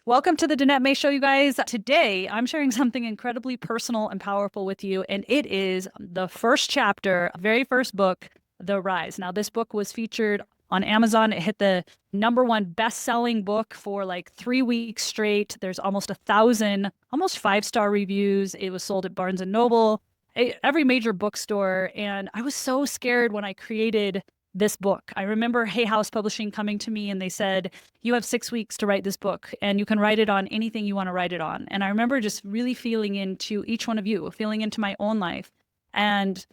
Welcome to the Danette May Show, you guys. Today, I'm sharing something incredibly personal and powerful with you, and it is the first chapter, very first book, The Rise. Now, this book was featured on Amazon. It hit the #1 best-selling book for like 3 weeks straight. There's almost 1,000, almost 5-star reviews. It was sold at Barnes and Noble, every major bookstore, and I was so scared when I created this book. I remember Hay House Publishing coming to me and they said, "You have 6 weeks to write this book and you can write it on anything you want to write it on." And I remember just really feeling into each one of you, feeling into my own life and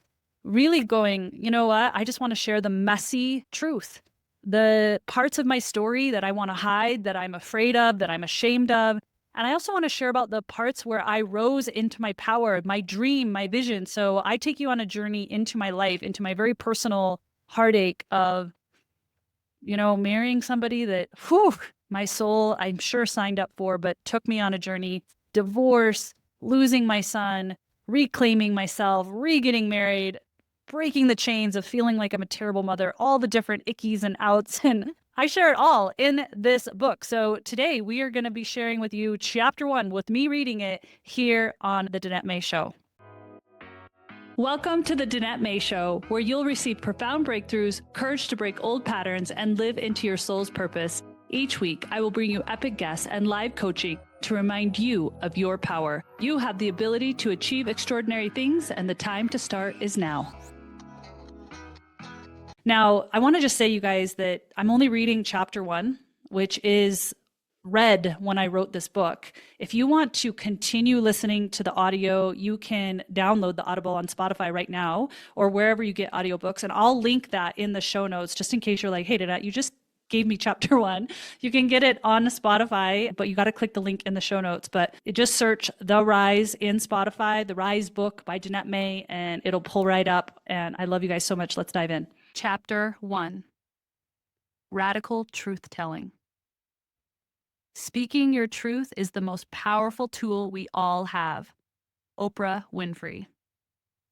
really going, you know what? I just want to share the messy truth, the parts of my story that I want to hide, that I'm afraid of, that I'm ashamed of. And I also want to share about the parts where I rose into my power, my dream, my vision. So I take you on a journey into my life, into my very personal heartache of, marrying somebody that, my soul, I'm sure signed up for, but took me on a journey, divorce, losing my son, reclaiming myself, re-getting married, breaking the chains of feeling like I'm a terrible mother, all the different ickies and outs. And I share it all in this book. So today we are going to be sharing with you chapter 1 with me reading it here on the Danette May Show. Welcome to the Danette May Show, where you'll receive profound breakthroughs, courage to break old patterns, and live into your soul's purpose. Each week, I will bring you epic guests and live coaching to remind you of your power. You have the ability to achieve extraordinary things, and the time to start is now. Now, I want to just say, you guys, that I'm only reading chapter 1, which is read when I wrote this book. If you want to continue listening to the audio, you can download the Audible on Spotify right now or wherever you get audiobooks. And I'll link that in the show notes just in case you're like, hey, Danette, you just gave me chapter 1. You can get it on Spotify, but you got to click the link in the show notes. But just search The Rise in Spotify, The Rise book by Danette May, and it'll pull right up. And I love you guys so much. Let's dive in. Chapter 1, Radical Truth Telling. Speaking your truth is the most powerful tool we all have. Oprah Winfrey.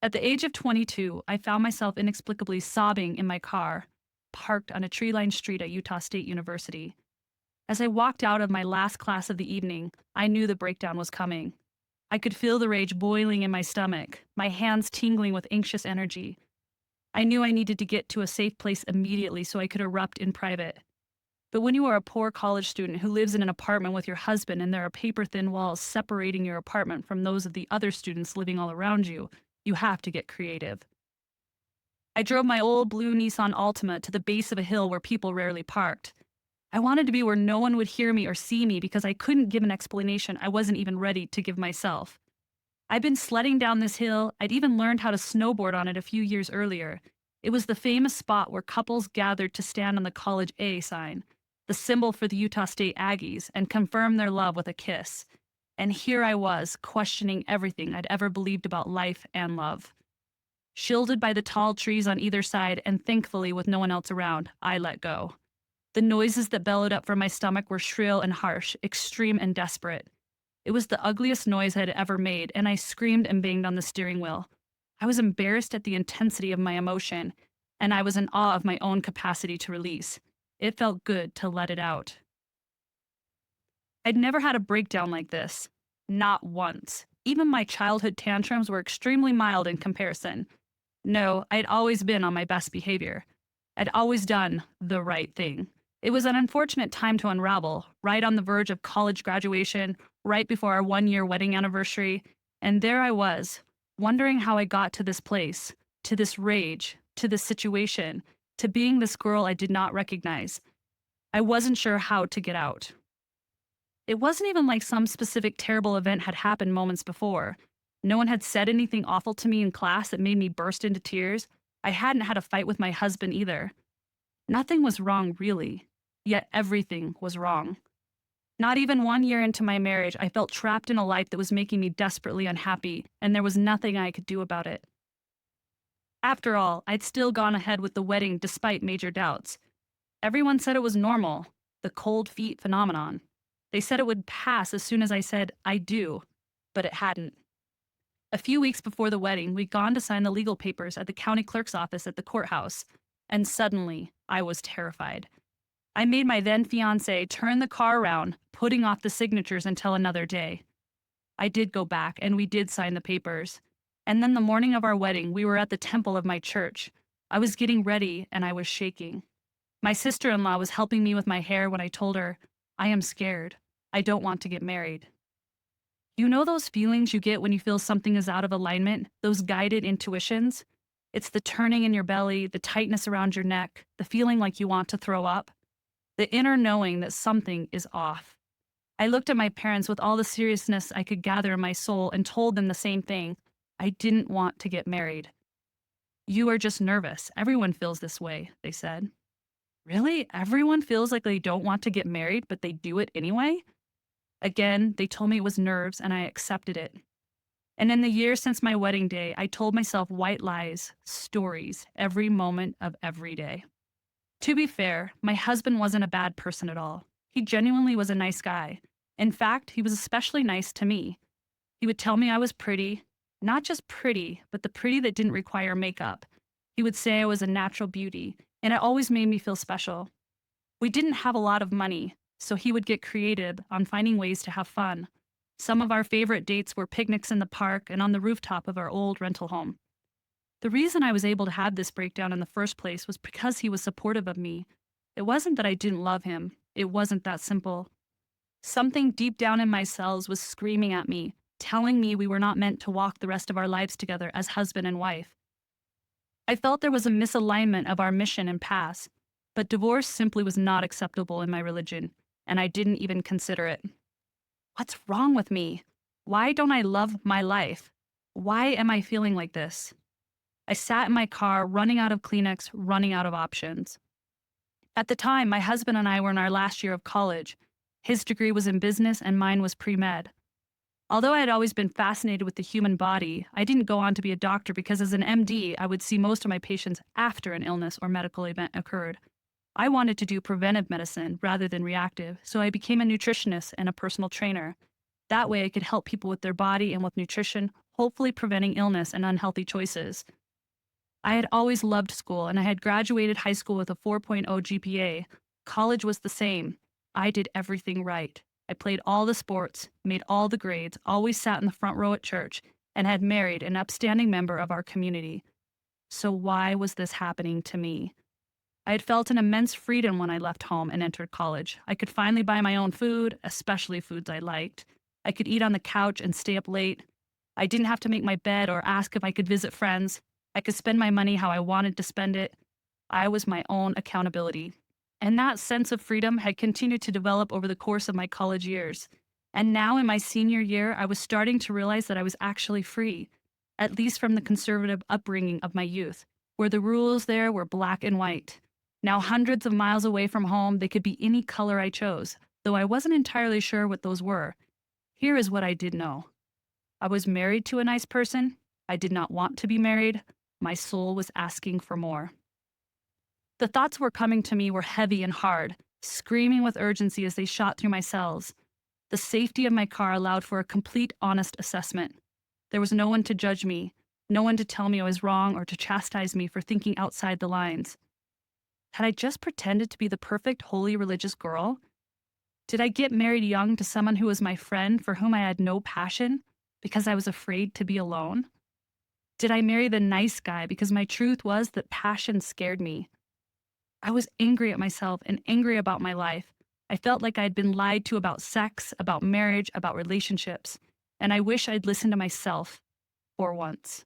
At the age of 22, I found myself inexplicably sobbing in my car, parked on a tree-lined street at Utah State University. As I walked out of my last class of the evening, I knew the breakdown was coming. I could feel the rage boiling in my stomach, my hands tingling with anxious energy. I knew I needed to get to a safe place immediately so I could erupt in private. But when you are a poor college student who lives in an apartment with your husband and there are paper-thin walls separating your apartment from those of the other students living all around you, you have to get creative. I drove my old blue Nissan Altima to the base of a hill where people rarely parked. I wanted to be where no one would hear me or see me because I couldn't give an explanation I wasn't even ready to give myself. I'd been sledding down this hill. I'd even learned how to snowboard on it a few years earlier. It was the famous spot where couples gathered to stand on the College A sign, the symbol for the Utah State Aggies, and confirm their love with a kiss. And here I was, questioning everything I'd ever believed about life and love. Shielded by the tall trees on either side, and thankfully with no one else around, I let go. The noises that bellowed up from my stomach were shrill and harsh, extreme and desperate. It was the ugliest noise I had ever made, and I screamed and banged on the steering wheel. I was embarrassed at the intensity of my emotion, and I was in awe of my own capacity to release. It felt good to let it out. I'd never had a breakdown like this. Not once. Even my childhood tantrums were extremely mild in comparison. No, I'd always been on my best behavior. I'd always done the right thing. It was an unfortunate time to unravel, right on the verge of college graduation, right before our 1-year wedding anniversary, and there I was, wondering how I got to this place, to this rage, to this situation, to being this girl I did not recognize. I wasn't sure how to get out. It wasn't even like some specific terrible event had happened moments before. No one had said anything awful to me in class that made me burst into tears. I hadn't had a fight with my husband either. Nothing was wrong, really. Yet everything was wrong. Not even 1 year into my marriage, I felt trapped in a life that was making me desperately unhappy, and there was nothing I could do about it. After all, I'd still gone ahead with the wedding despite major doubts. Everyone said it was normal, the cold feet phenomenon. They said it would pass as soon as I said, I do, but it hadn't. A few weeks before the wedding, we'd gone to sign the legal papers at the county clerk's office at the courthouse, and suddenly I was terrified. I made my then fiance turn the car around, putting off the signatures until another day. I did go back and we did sign the papers. And then the morning of our wedding, we were at the temple of my church. I was getting ready and I was shaking. My sister in law was helping me with my hair when I told her, I am scared. I don't want to get married. You know those feelings you get when you feel something is out of alignment? Those guided intuitions? It's the turning in your belly, the tightness around your neck, the feeling like you want to throw up, the inner knowing that something is off. I looked at my parents with all the seriousness I could gather in my soul and told them the same thing. I didn't want to get married. You are just nervous. Everyone feels this way, they said. Really? Everyone feels like they don't want to get married, but they do it anyway? Again, they told me it was nerves and I accepted it. And in the years since my wedding day, I told myself white lies, stories, every moment of every day. To be fair, my husband wasn't a bad person at all. He genuinely was a nice guy. In fact, he was especially nice to me. He would tell me I was pretty, not just pretty, but the pretty that didn't require makeup. He would say I was a natural beauty, and it always made me feel special. We didn't have a lot of money, so he would get creative on finding ways to have fun. Some of our favorite dates were picnics in the park and on the rooftop of our old rental home. The reason I was able to have this breakdown in the first place was because he was supportive of me. It wasn't that I didn't love him. It wasn't that simple. Something deep down in my cells was screaming at me, telling me we were not meant to walk the rest of our lives together as husband and wife. I felt there was a misalignment of our mission and paths, but divorce simply was not acceptable in my religion, and I didn't even consider it. What's wrong with me? Why don't I love my life? Why am I feeling like this? I sat in my car, running out of Kleenex, running out of options. At the time, my husband and I were in our last year of college. His degree was in business and mine was pre-med. Although I had always been fascinated with the human body, I didn't go on to be a doctor because as an MD, I would see most of my patients after an illness or medical event occurred. I wanted to do preventive medicine rather than reactive, so I became a nutritionist and a personal trainer. That way I could help people with their body and with nutrition, hopefully preventing illness and unhealthy choices. I had always loved school, and I had graduated high school with a 4.0 GPA. College was the same. I did everything right. I played all the sports, made all the grades, always sat in the front row at church, and had married an upstanding member of our community. So why was this happening to me? I had felt an immense freedom when I left home and entered college. I could finally buy my own food, especially foods I liked. I could eat on the couch and stay up late. I didn't have to make my bed or ask if I could visit friends. I could spend my money how I wanted to spend it. I was my own accountability. And that sense of freedom had continued to develop over the course of my college years. And now in my senior year, I was starting to realize that I was actually free, at least from the conservative upbringing of my youth, where the rules there were black and white. Now hundreds of miles away from home, they could be any color I chose, though I wasn't entirely sure what those were. Here is what I did know. I was married to a nice person. I did not want to be married. My soul was asking for more. The thoughts were coming to me were heavy and hard, screaming with urgency as they shot through my cells. The safety of my car allowed for a complete, honest assessment. There was no one to judge me, no one to tell me I was wrong or to chastise me for thinking outside the lines. Had I just pretended to be the perfect, holy, religious girl? Did I get married young to someone who was my friend for whom I had no passion because I was afraid to be alone? Did I marry the nice guy because my truth was that passion scared me? I was angry at myself and angry about my life. I felt like I'd been lied to about sex, about marriage, about relationships, and I wish I'd listened to myself for once.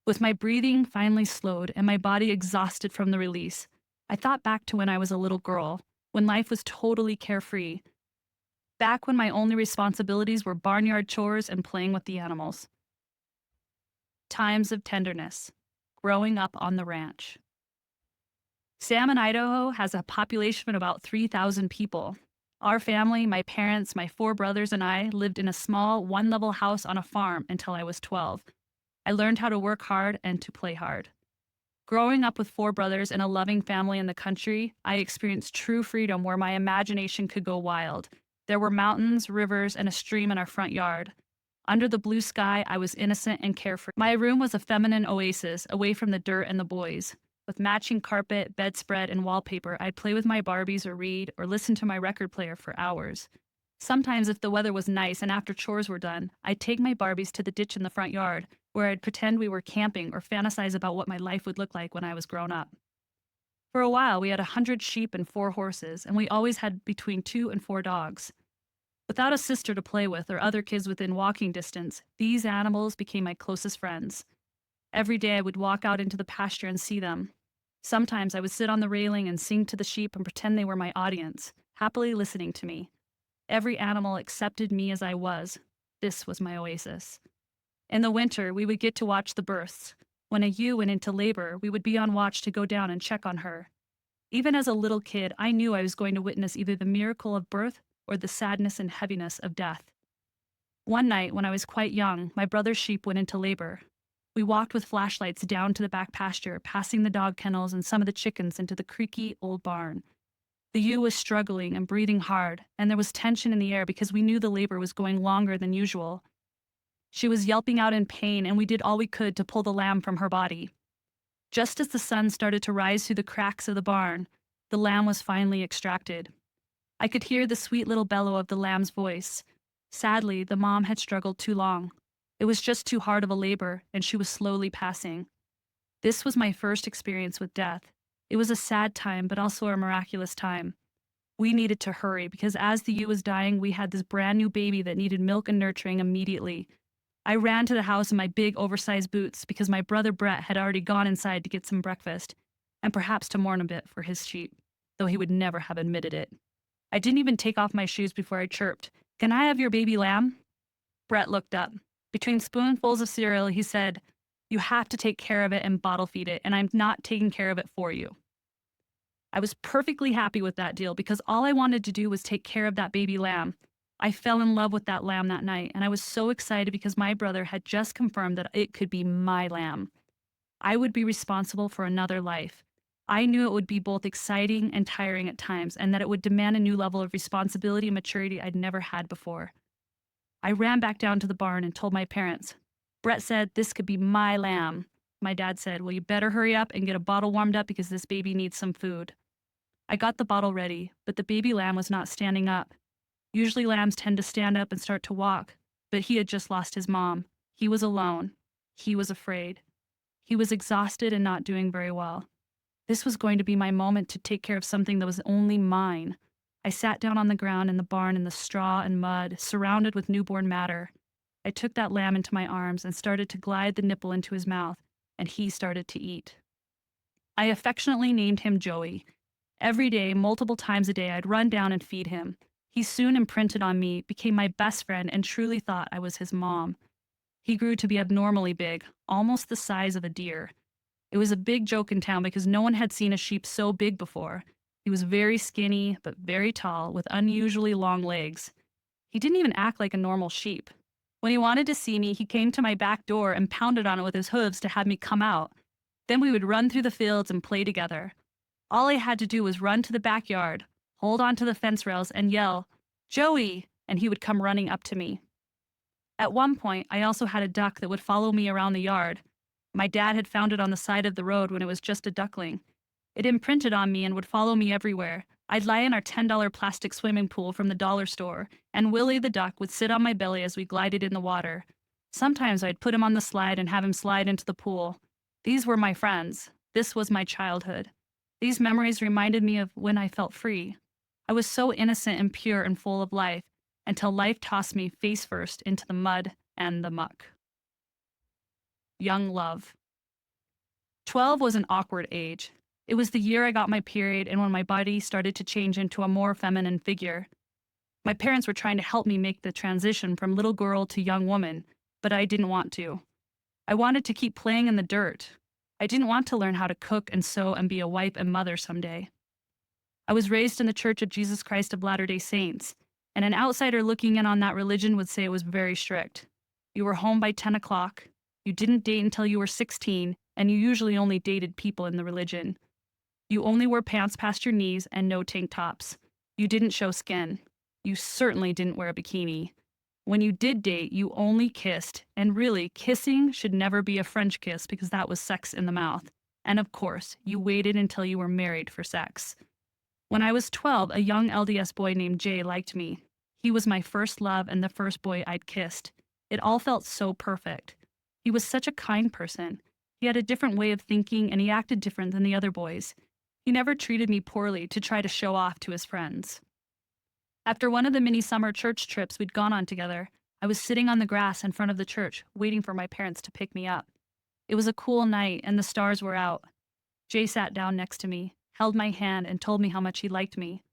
With my breathing finally slowed and my body exhausted from the release, I thought back to when I was a little girl, when life was totally carefree. Back when my only responsibilities were barnyard chores and playing with the animals. Times of tenderness. Growing up on the ranch. Salmon, Idaho has a population of about 3,000 people. Our family, my parents, my 4 brothers, and I lived in a small, one-level house on a farm until I was 12. I learned how to work hard and to play hard. Growing up with 4 brothers and a loving family in the country, I experienced true freedom where my imagination could go wild. There were mountains, rivers, and a stream in our front yard. Under the blue sky, I was innocent and carefree. My room was a feminine oasis, away from the dirt and the boys. With matching carpet, bedspread, and wallpaper, I'd play with my Barbies or read or listen to my record player for hours. Sometimes, if the weather was nice and after chores were done, I'd take my Barbies to the ditch in the front yard, where I'd pretend we were camping or fantasize about what my life would look like when I was grown up. For a while, we had 100 sheep and 4 horses, and we always had between 2 and 4 dogs. Without a sister to play with or other kids within walking distance, these animals became my closest friends. Every day I would walk out into the pasture and see them. Sometimes I would sit on the railing and sing to the sheep and pretend they were my audience, happily listening to me. Every animal accepted me as I was. This was my oasis. In the winter, we would get to watch the births. When a ewe went into labor, we would be on watch to go down and check on her. Even as a little kid, I knew I was going to witness either the miracle of birth or the sadness and heaviness of death. One night, when I was quite young, my brother's sheep went into labor. We walked with flashlights down to the back pasture, passing the dog kennels and some of the chickens into the creaky old barn. The ewe was struggling and breathing hard, and there was tension in the air because we knew the labor was going longer than usual. She was yelping out in pain, and we did all we could to pull the lamb from her body. Just as the sun started to rise through the cracks of the barn, the lamb was finally extracted. I could hear the sweet little bellow of the lamb's voice. Sadly, the mom had struggled too long. It was just too hard of a labor, and she was slowly passing. This was my first experience with death. It was a sad time, but also a miraculous time. We needed to hurry because as the ewe was dying, we had this brand new baby that needed milk and nurturing immediately. I ran to the house in my big, oversized boots because my brother Brett had already gone inside to get some breakfast, and perhaps to mourn a bit for his sheep, though he would never have admitted it. I didn't even take off my shoes before I chirped, "Can I have your baby lamb?" Brett looked up. Between spoonfuls of cereal, he said, "You have to take care of it and bottle feed it, and I'm not taking care of it for you." I was perfectly happy with that deal because all I wanted to do was take care of that baby lamb. I fell in love with that lamb that night, and I was so excited because my brother had just confirmed that it could be my lamb. I would be responsible for another life. I knew it would be both exciting and tiring at times, and that it would demand a new level of responsibility and maturity I'd never had before. I ran back down to the barn and told my parents. Brett said this could be my lamb. My dad said, "Well, you better hurry up and get a bottle warmed up because this baby needs some food." I got the bottle ready, but the baby lamb was not standing up. Usually lambs tend to stand up and start to walk, but he had just lost his mom. He was alone. He was afraid. He was exhausted and not doing very well. This was going to be my moment to take care of something that was only mine. I sat down on the ground in the barn in the straw and mud, surrounded with newborn matter. I took that lamb into my arms and started to glide the nipple into his mouth, and he started to eat. I affectionately named him Joey. Every day, multiple times a day, I'd run down and feed him. He soon imprinted on me, became my best friend, and truly thought I was his mom. He grew to be abnormally big, almost the size of a deer. It was a big joke in town because no one had seen a sheep so big before. He was very skinny, but very tall, with unusually long legs. He didn't even act like a normal sheep. When he wanted to see me, he came to my back door and pounded on it with his hooves to have me come out. Then we would run through the fields and play together. All I had to do was run to the backyard, hold onto the fence rails, and yell, "Joey!" and he would come running up to me. At one point, I also had a duck that would follow me around the yard. My dad had found it on the side of the road when it was just a duckling. It imprinted on me and would follow me everywhere. I'd lie in our $10 plastic swimming pool from the dollar store, and Willie the duck would sit on my belly as we glided in the water. Sometimes I'd put him on the slide and have him slide into the pool. These were my friends. This was my childhood. These memories reminded me of when I felt free. I was so innocent and pure and full of life, until life tossed me face first into the mud and the muck. Young love. 12 was an awkward age. It was the year I got my period and when my body started to change into a more feminine figure. My parents were trying to help me make the transition from little girl to young woman, but I didn't want to. I wanted to keep playing in the dirt. I didn't want to learn how to cook and sew and be a wife and mother someday. I was raised in the Church of Jesus Christ of Latter-day Saints, and an outsider looking in on that religion would say it was very strict. You were home by 10 o'clock, you didn't date until you were 16, and you usually only dated people in the religion. You only wore pants past your knees and no tank tops. You didn't show skin. You certainly didn't wear a bikini. When you did date, you only kissed, and really, kissing should never be a French kiss because that was sex in the mouth. And of course, you waited until you were married for sex. When I was 12, a young LDS boy named Jay liked me. He was my first love and the first boy I'd kissed. It all felt so perfect. He was such a kind person. He had a different way of thinking and he acted different than the other boys. He never treated me poorly to try to show off to his friends. After one of the many summer church trips we'd gone on together, I was sitting on the grass in front of the church, waiting for my parents to pick me up. It was a cool night and the stars were out. Jay sat down next to me, held my hand, and told me how much he liked me.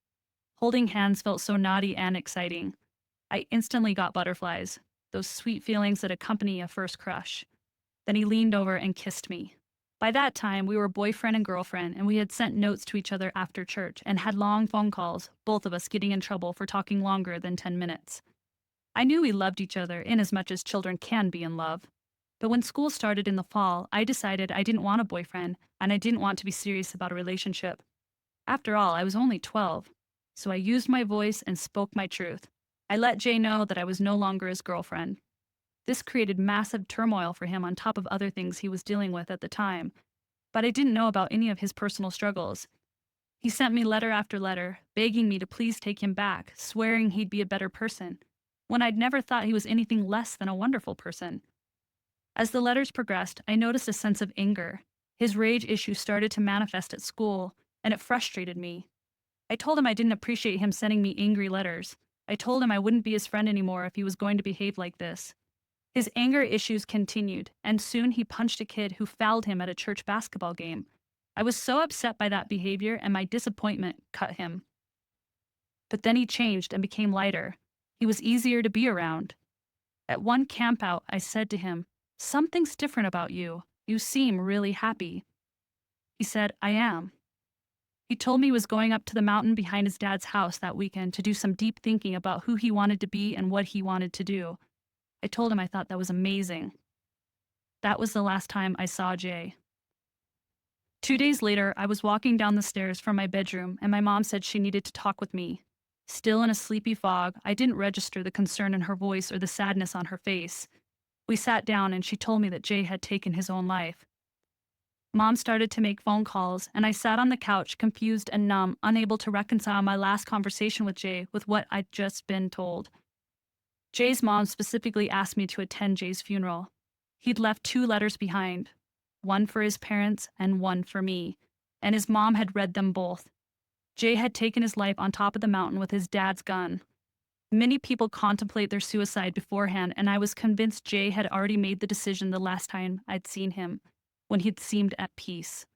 Holding hands felt so naughty and exciting. I instantly got butterflies, those sweet feelings that accompany a first crush. Then he leaned over and kissed me. By that time, we were boyfriend and girlfriend, and we had sent notes to each other after church and had long phone calls, both of us getting in trouble for talking longer than 10 minutes. I knew we loved each other inasmuch as children can be in love. But when school started in the fall, I decided I didn't want a boyfriend, and I didn't want to be serious about a relationship. After all, I was only 12, so I used my voice and spoke my truth. I let Jay know that I was no longer his girlfriend. This created massive turmoil for him on top of other things he was dealing with at the time, but I didn't know about any of his personal struggles. He sent me letter after letter, begging me to please take him back, swearing he'd be a better person, when I'd never thought he was anything less than a wonderful person. As the letters progressed, I noticed a sense of anger. His rage issue started to manifest at school, and it frustrated me. I told him I didn't appreciate him sending me angry letters. I told him I wouldn't be his friend anymore if he was going to behave like this. His anger issues continued, and soon he punched a kid who fouled him at a church basketball game. I was so upset by that behavior, and my disappointment cut him. But then he changed and became lighter. He was easier to be around. At one campout, I said to him, "Something's different about you. You seem really happy." He said, "I am." He told me he was going up to the mountain behind his dad's house that weekend to do some deep thinking about who he wanted to be and what he wanted to do. I told him I thought that was amazing. That was the last time I saw Jay. 2 days later, I was walking down the stairs from my bedroom, and my mom said she needed to talk with me. Still in a sleepy fog, I didn't register the concern in her voice or the sadness on her face. We sat down, and she told me that Jay had taken his own life. Mom started to make phone calls, and I sat on the couch, confused and numb, unable to reconcile my last conversation with Jay with what I'd just been told. Jay's mom specifically asked me to attend Jay's funeral. He'd left 2 letters behind, one for his parents and one for me, and his mom had read them both. Jay had taken his life on top of the mountain with his dad's gun. Many people contemplate their suicide beforehand, and I was convinced Jay had already made the decision the last time I'd seen him, when he'd seemed at peace.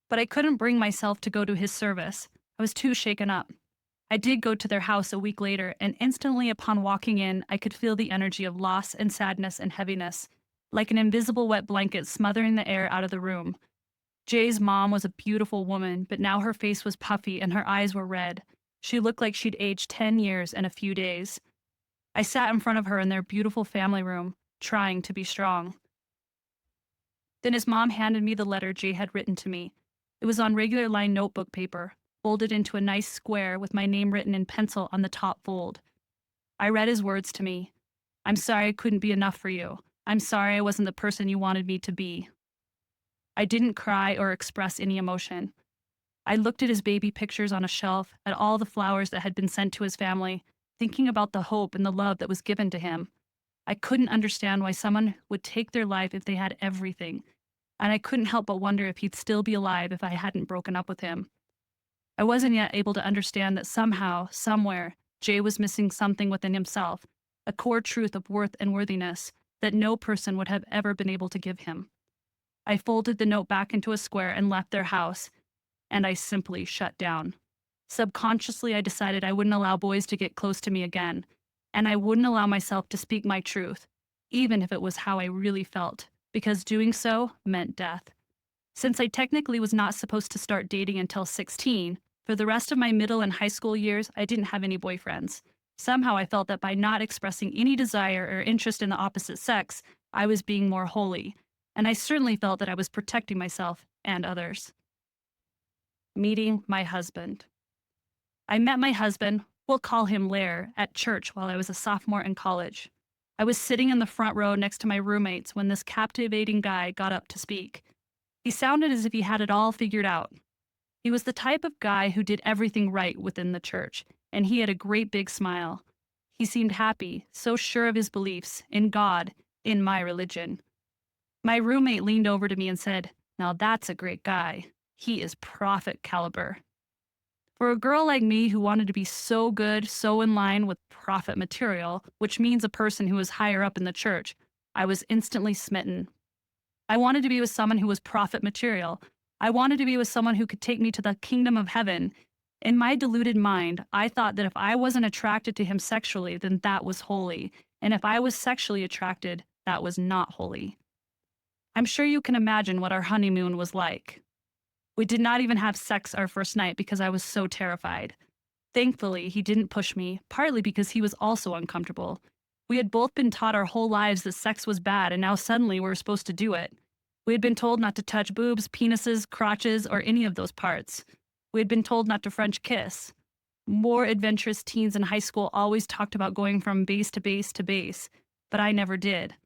But I couldn't bring myself to go to his service. I was too shaken up. I did go to their house a week later, and instantly upon walking in, I could feel the energy of loss and sadness and heaviness, like an invisible wet blanket smothering the air out of the room. Jay's mom was a beautiful woman, but now her face was puffy and her eyes were red. She looked like she'd aged 10 years in a few days. I sat in front of her in their beautiful family room, trying to be strong. Then his mom handed me the letter Jay had written to me. It was on regular line notebook paper, folded into a nice square with my name written in pencil on the top fold. I read his words to me. "I'm sorry I couldn't be enough for you. I'm sorry I wasn't the person you wanted me to be." I didn't cry or express any emotion. I looked at his baby pictures on a shelf, at all the flowers that had been sent to his family, thinking about the hope and the love that was given to him. I couldn't understand why someone would take their life if they had everything, and I couldn't help but wonder if he'd still be alive if I hadn't broken up with him. I wasn't yet able to understand that somehow, somewhere, Jay was missing something within himself, a core truth of worth and worthiness that no person would have ever been able to give him. I folded the note back into a square and left their house, and I simply shut down. Subconsciously, I decided I wouldn't allow boys to get close to me again, and I wouldn't allow myself to speak my truth, even if it was how I really felt, because doing so meant death. Since I technically was not supposed to start dating until 16, for the rest of my middle and high school years, I didn't have any boyfriends. Somehow I felt that by not expressing any desire or interest in the opposite sex, I was being more holy, and I certainly felt that I was protecting myself and others. Meeting my husband. I met my husband, we'll call him Lair, at church while I was a sophomore in college. I was sitting in the front row next to my roommates when this captivating guy got up to speak. He sounded as if he had it all figured out. He was the type of guy who did everything right within the church, and he had a great big smile. He seemed happy, so sure of his beliefs, in God, in my religion. My roommate leaned over to me and said, "Now that's a great guy. He is prophet caliber." For a girl like me who wanted to be so good, so in line with prophet material, which means a person who was higher up in the church, I was instantly smitten. I wanted to be with someone who was prophet material. I wanted to be with someone who could take me to the kingdom of heaven. In my deluded mind, I thought that if I wasn't attracted to him sexually, then that was holy. And if I was sexually attracted, that was not holy. I'm sure you can imagine what our honeymoon was like. We did not even have sex our first night because I was so terrified. Thankfully, he didn't push me, partly because he was also uncomfortable. We had both been taught our whole lives that sex was bad, and now suddenly we were supposed to do it. We had been told not to touch boobs, penises, crotches, or any of those parts. We had been told not to French kiss. More adventurous teens in high school always talked about going from base to base to base, but I never did.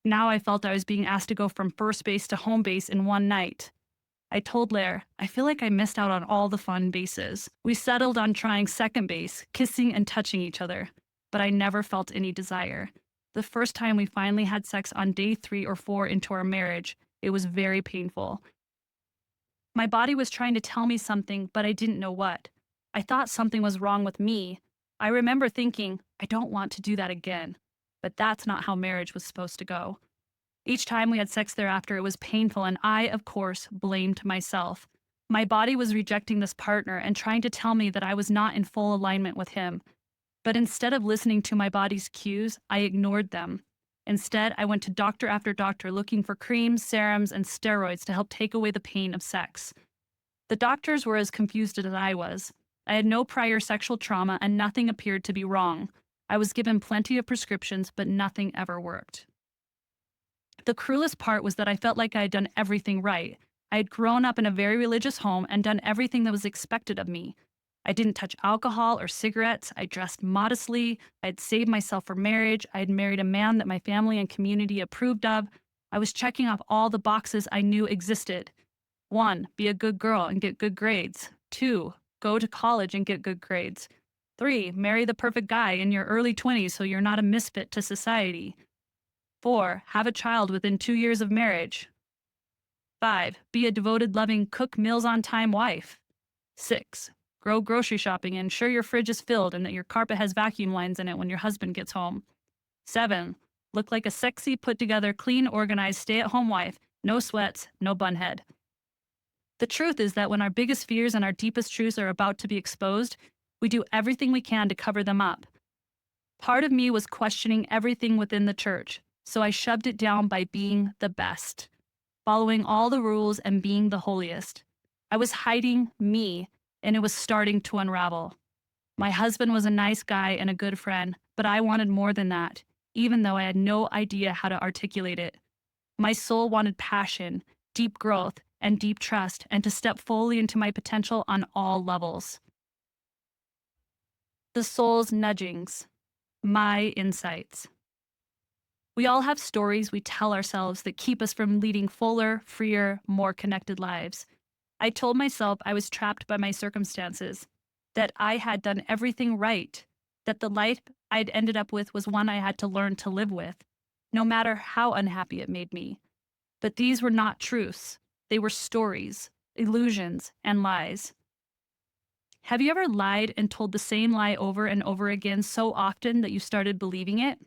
Now I felt I was being asked to go from first base to home base in one night. I told Lair, I feel like I missed out on all the fun bases. We settled on trying second base, kissing and touching each other, but I never felt any desire. The first time we finally had sex on day 3 or 4 into our marriage, it was very painful. My body was trying to tell me something, but I didn't know what. I thought something was wrong with me. I remember thinking, I don't want to do that again. But that's not how marriage was supposed to go. Each time we had sex thereafter, it was painful, and I, of course, blamed myself. My body was rejecting this partner and trying to tell me that I was not in full alignment with him. But instead of listening to my body's cues, I ignored them. Instead, I went to doctor after doctor looking for creams, serums, and steroids to help take away the pain of sex. The doctors were as confused as I was. I had no prior sexual trauma, and nothing appeared to be wrong. I was given plenty of prescriptions, but nothing ever worked. The cruelest part was that I felt like I had done everything right. I had grown up in a very religious home and done everything that was expected of me. I didn't touch alcohol or cigarettes. I dressed modestly. I had saved myself for marriage. I had married a man that my family and community approved of. I was checking off all the boxes I knew existed. 1, be a good girl and get good grades. 2, go to college and get good grades. 3, marry the perfect guy in your early 20s so you're not a misfit to society. 4, have a child within 2 years of marriage. 5, be a devoted, loving, cook meals on time wife. 6, go grocery shopping and ensure your fridge is filled and that your carpet has vacuum lines in it when your husband gets home. 7, look like a sexy, put together, clean, organized, stay-at-home wife. No sweats, no bun head. The truth is that when our biggest fears and our deepest truths are about to be exposed, we do everything we can to cover them up. Part of me was questioning everything within the church, so I shoved it down by being the best, following all the rules and being the holiest. I was hiding me, and it was starting to unravel. My husband was a nice guy and a good friend, but I wanted more than that, even though I had no idea how to articulate it. My soul wanted passion, deep growth, and deep trust, and to step fully into my potential on all levels. The soul's nudgings, my insights. We all have stories we tell ourselves that keep us from leading fuller, freer, more connected lives. I told myself I was trapped by my circumstances, that I had done everything right, that the life I'd ended up with was one I had to learn to live with, no matter how unhappy it made me. But these were not truths. They were stories, illusions, and lies. Have you ever lied and told the same lie over and over again so often that you started believing it?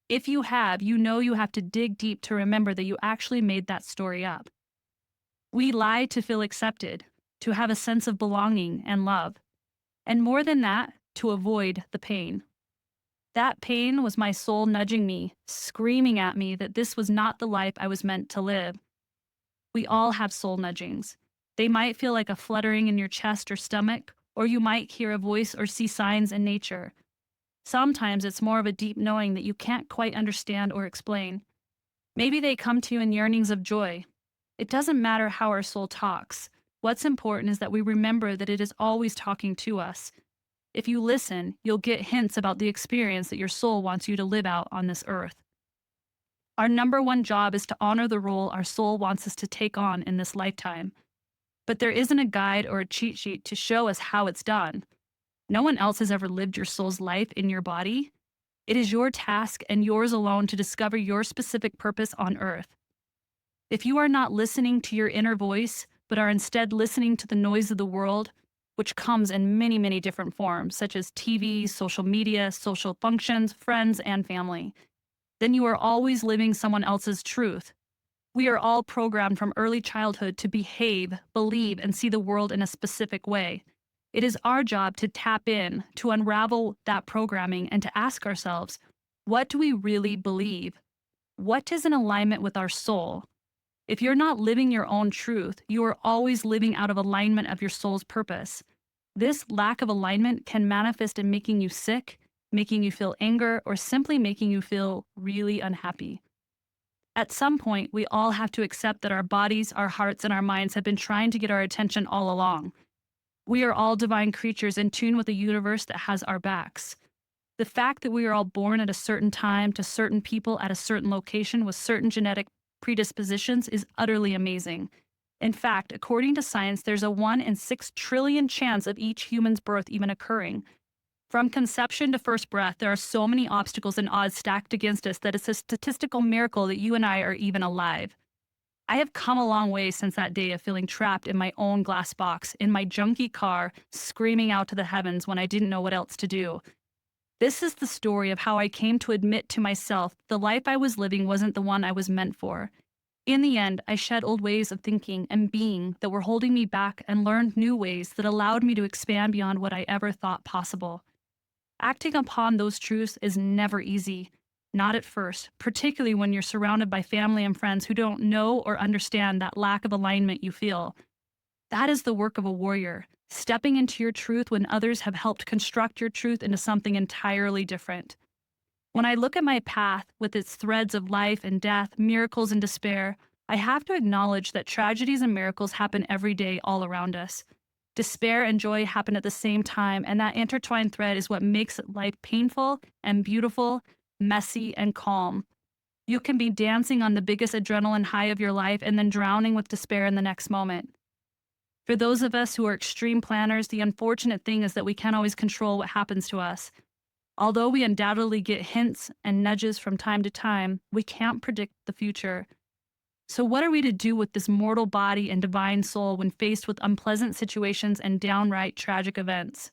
If you have, you know you have to dig deep to remember that you actually made that story up. We lie to feel accepted, to have a sense of belonging and love, and more than that, to avoid the pain. That pain was my soul nudging me, screaming at me that this was not the life I was meant to live. We all have soul nudgings. They might feel like a fluttering in your chest or stomach, or you might hear a voice or see signs in nature. Sometimes it's more of a deep knowing that you can't quite understand or explain. Maybe they come to you in yearnings of joy. It doesn't matter how our soul talks. What's important is that we remember that it is always talking to us. If you listen, you'll get hints about the experience that your soul wants you to live out on this earth. Our number one job is to honor the role our soul wants us to take on in this lifetime. But there isn't a guide or a cheat sheet to show us how it's done. No one else has ever lived your soul's life in your body. It is your task and yours alone to discover your specific purpose on earth. If you are not listening to your inner voice, but are instead listening to the noise of the world, which comes in many, many different forms, such as TV, social media, social functions, friends, and family, then you are always living someone else's truth. We are all programmed from early childhood to behave, believe, and see the world in a specific way. It is our job to tap in, to unravel that programming, and to ask ourselves, what do we really believe? What is in alignment with our soul? If you're not living your own truth, you are always living out of alignment of your soul's purpose. This lack of alignment can manifest in making you sick, making you feel anger, or simply making you feel really unhappy. At some point, we all have to accept that our bodies, our hearts, and our minds have been trying to get our attention all along. We are all divine creatures in tune with a universe that has our backs. The fact that we are all born at a certain time to certain people at a certain location with certain genetic predispositions is utterly amazing. In fact, according to science, there's a 1 in 6 trillion chance of each human's birth even occurring. From conception to first breath, there are so many obstacles and odds stacked against us that it's a statistical miracle that you and I are even alive. I have come a long way since that day of feeling trapped in my own glass box, in my junky car, screaming out to the heavens when I didn't know what else to do. This is the story of how I came to admit to myself the life I was living wasn't the one I was meant for. In the end, I shed old ways of thinking and being that were holding me back and learned new ways that allowed me to expand beyond what I ever thought possible. Acting upon those truths is never easy, not at first, particularly when you're surrounded by family and friends who don't know or understand that lack of alignment you feel. That is the work of a warrior, stepping into your truth when others have helped construct your truth into something entirely different. When I look at my path with its threads of life and death, miracles and despair, I have to acknowledge that tragedies and miracles happen every day all around us. Despair and joy happen at the same time, and that intertwined thread is what makes life painful and beautiful, messy and calm. You can be dancing on the biggest adrenaline high of your life and then drowning with despair in the next moment. For those of us who are extreme planners, the unfortunate thing is that we can't always control what happens to us. Although we undoubtedly get hints and nudges from time to time, we can't predict the future. So what are we to do with this mortal body and divine soul when faced with unpleasant situations and downright tragic events?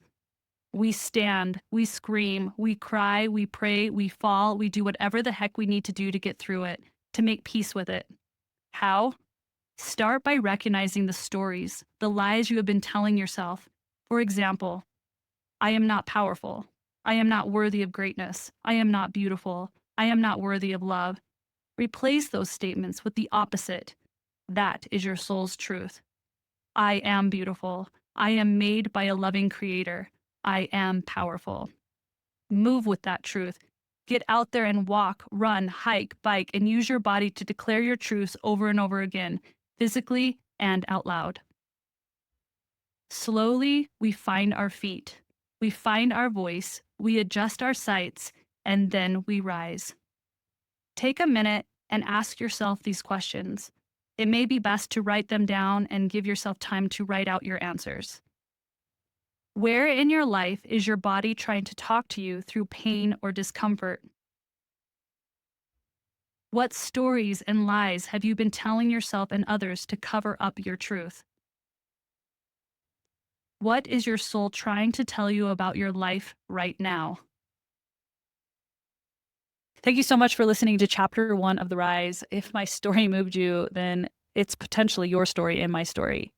We stand, we scream, we cry, we pray, we fall, we do whatever the heck we need to do to get through it, to make peace with it. How? Start by recognizing the stories, the lies you have been telling yourself. For example, I am not powerful. I am not worthy of greatness. I am not beautiful. I am not worthy of love. Replace those statements with the opposite. That is your soul's truth. I am beautiful. I am made by a loving creator. I am powerful. Move with that truth. Get out there and walk, run, hike, bike, and use your body to declare your truths over and over again, physically and out loud. Slowly, we find our feet. We find our voice. We adjust our sights, and then we rise. Take a minute and ask yourself these questions. It may be best to write them down and give yourself time to write out your answers. Where in your life is your body trying to talk to you through pain or discomfort? What stories and lies have you been telling yourself and others to cover up your truth? What is your soul trying to tell you about your life right now? Thank you so much for listening to Chapter 1 of The Rise. If my story moved you, then it's potentially your story and my story.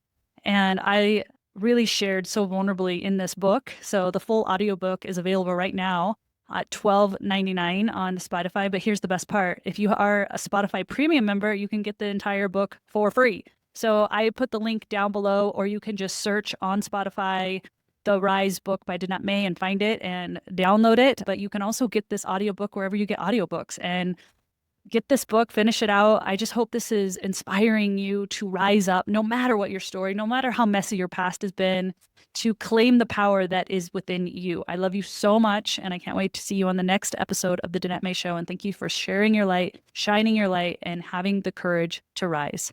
And I really shared so vulnerably in this book. So the full audiobook is available right now at $12.99 on Spotify. But here's the best part. If you are a Spotify premium member, you can get the entire book for free. So I put the link down below, or you can just search on Spotify The Rise book by Danette May and find it and download it. But you can also get this audiobook wherever you get audiobooks. And get this book, finish it out. I just hope this is inspiring you to rise up, no matter what your story, no matter how messy your past has been, to claim the power that is within you. I love you so much, and I can't wait to see you on the next episode of the Danette May Show. And thank you for sharing your light, shining your light, and having the courage to rise.